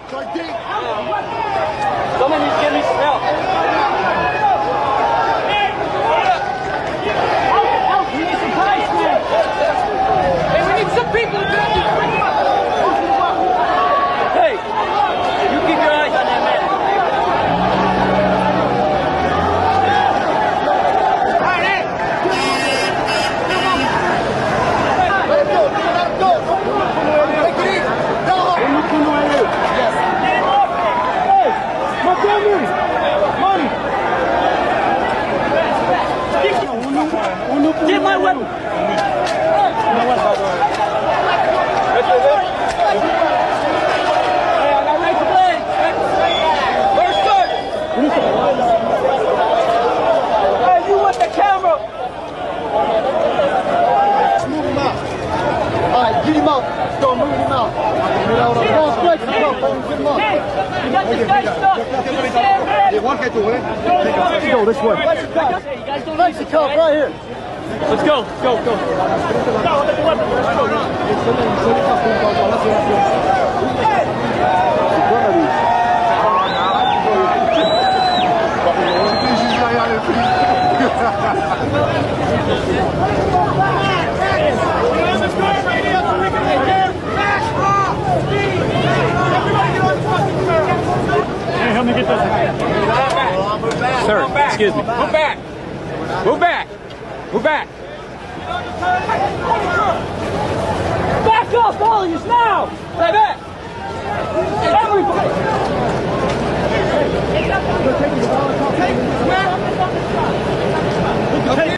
Someone needs to give me some help. We need some guys, man. Hey, we need some people to grab these freaking up. Hey, you keep your eyes on that man. Get my weapon! Hey, I got right blade! Where's good? Hey, you with the camera! Move him out. Alright, get him out. Go, move him out. Get him out. Hey, you got this guy stuck! Let's go this way. Hey, you guys don't Let's go right here. Let's go, go, go. Hey, help me get this. Sir, excuse me. Move back. Move back. Move back. Back up, all of you, now! Stay back! Everybody!